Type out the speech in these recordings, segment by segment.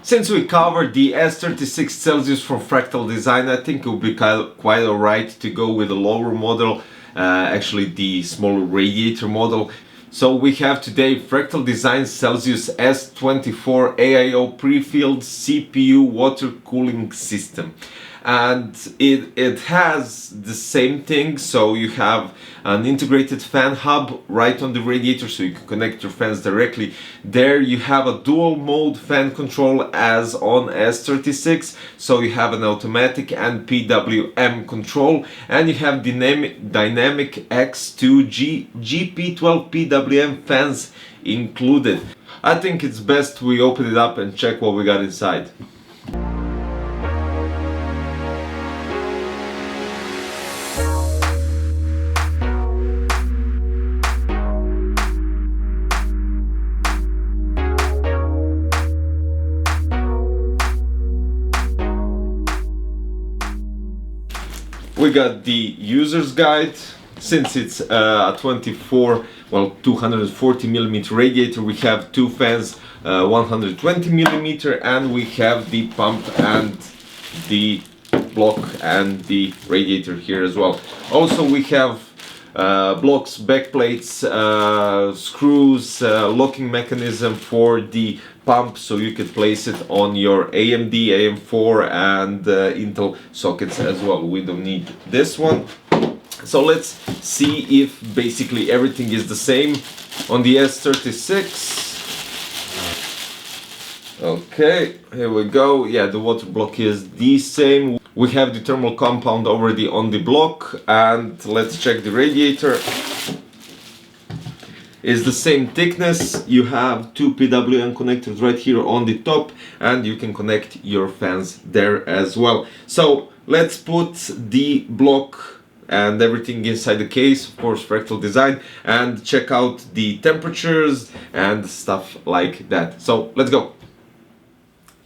Since we covered the S26 Celsius from Fractal Design, I think it would be quite alright to go with a lower model, actually the smaller radiator model. So we have today Fractal Design Celsius S24 AIO pre-filled CPU water cooling system. And it has the same thing, so you have an integrated fan hub right on the radiator, so you can connect your fans directly. There you have a dual mode fan control as on S36, so you have an automatic and PWM control, and you have dynamic X2 GP12 PWM fans included. I think it's best we open it up and check what we got inside. We got the user's guide. Since it's a 240 millimeter radiator, we have two fans, 120 millimeter, and we have the pump and the block and the radiator here as well. Also we have blocks, backplates, screws, locking mechanism for the pump, so you can place it on your AMD, AM4 and Intel sockets as well. We don't need this one. So let's see if basically everything is the same on the S36. Okay, here we go. Yeah, the water block is the same. We have the thermal compound already on the block, and let's check the radiator. Is the same thickness. You have two PWM connectors right here on the top, and you can connect your fans there as well. So let's put the block and everything inside the case, of course Fractal Design, and check out the temperatures and stuff like that. So let's go.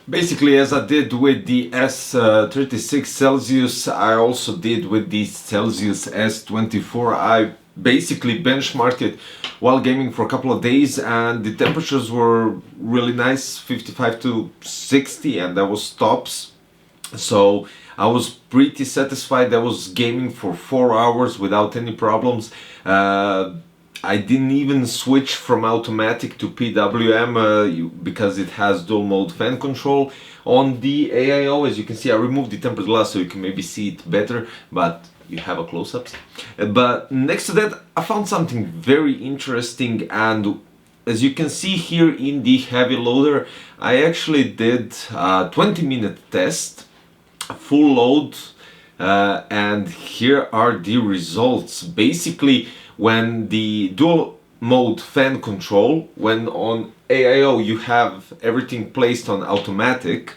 Basically, as I did with the S36 Celsius, I also did with the Celsius S24. I basically benchmarked it while gaming for a couple of days, and the temperatures were really nice, 55 to 60, and that was tops. So I was pretty satisfied. I was gaming for 4 hours without any problems. I didn't even switch from automatic to PWM because it has dual mode fan control. On the AIO, as you can see, I removed the tempered glass so you can maybe see it better, but you have a close-ups. But next to that, I found something very interesting, and as you can see here in the heavy loader, I actually did a 20-minute test, full load, and here are the results. Basically, when the dual mode fan control, when on AIO you have everything placed on automatic,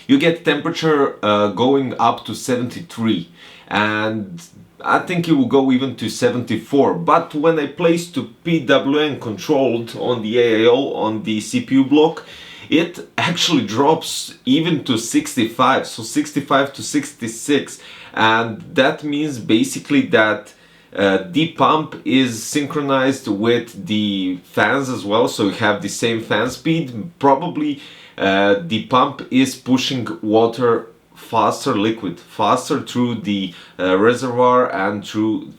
you get temperature going up to 73, and I think it will go even to 74. But when I place to PWM controlled on the AIO, on the CPU block, it actually drops even to 65, so 65 to 66, and that means basically that the pump is synchronized with the fans as well, so you have the same fan speed. Probably the pump is pushing water faster, liquid faster through the reservoir and through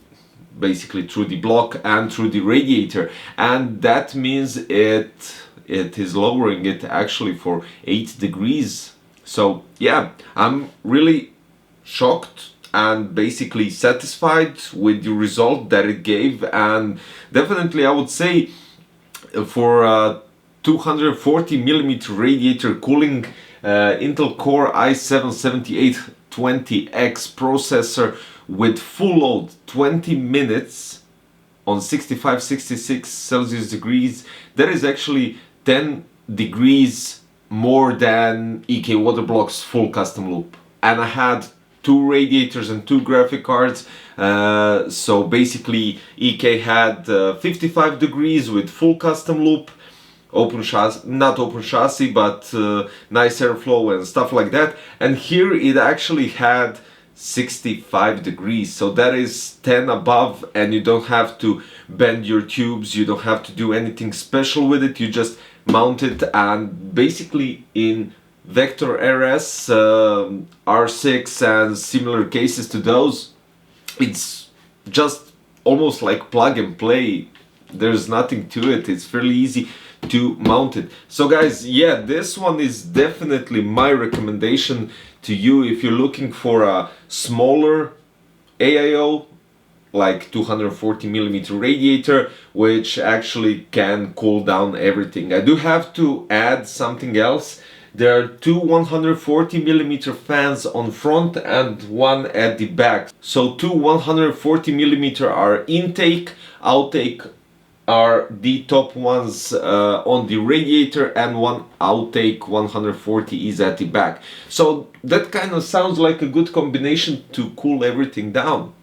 basically through the block and through the radiator, and that means it is lowering it actually for 8 degrees. So yeah, I'm really shocked and basically satisfied with the result that it gave, and definitely I would say for a 240 millimeter radiator cooling Intel Core i7-7820X processor with full load, 20 minutes on 65-66 Celsius degrees, that is actually 10 degrees more than EK Water Block's full custom loop. And I had 2 radiators and 2 graphic cards, so basically EK had 55 degrees with full custom loop, open chassis, not open chassis, but nice airflow and stuff like that, and here it actually had 65 degrees, so that is 10 above, and you don't have to bend your tubes, you don't have to do anything special with it, you just mount it, and basically in Vector RS, R6 and similar cases to those, it's just almost like plug and play. There's nothing to it. It's fairly easy to mount it. So guys, yeah, this one is definitely my recommendation to you if you're looking for a smaller AIO, like 240mm radiator, which actually can cool down everything. I do have to add something else. There are two 140mm fans on front and one at the back. So two 140mm are intake, outtake are the top ones on the radiator, and one outtake 140 is at the back. So that kind of sounds like a good combination to cool everything down.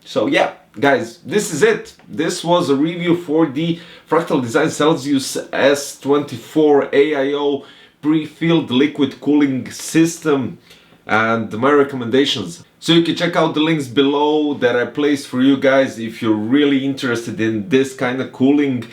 So yeah, guys, this is it. This was a review for the Fractal Design Celsius S24 AIO pre-filled liquid cooling system and my recommendations. So you can check out the links below that I placed for you guys if you're really interested in this kind of cooling.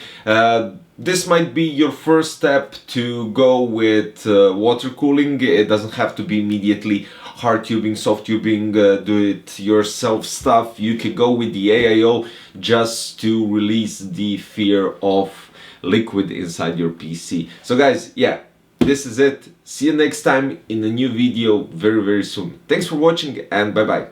This might be your first step to go with water cooling. It doesn't have to be immediately hard tubing, soft tubing, do it yourself stuff. You can go with the AIO just to release the fear of liquid inside your PC. So guys, yeah, this is it. See you next time in a new video very soon. Thanks for watching and bye bye.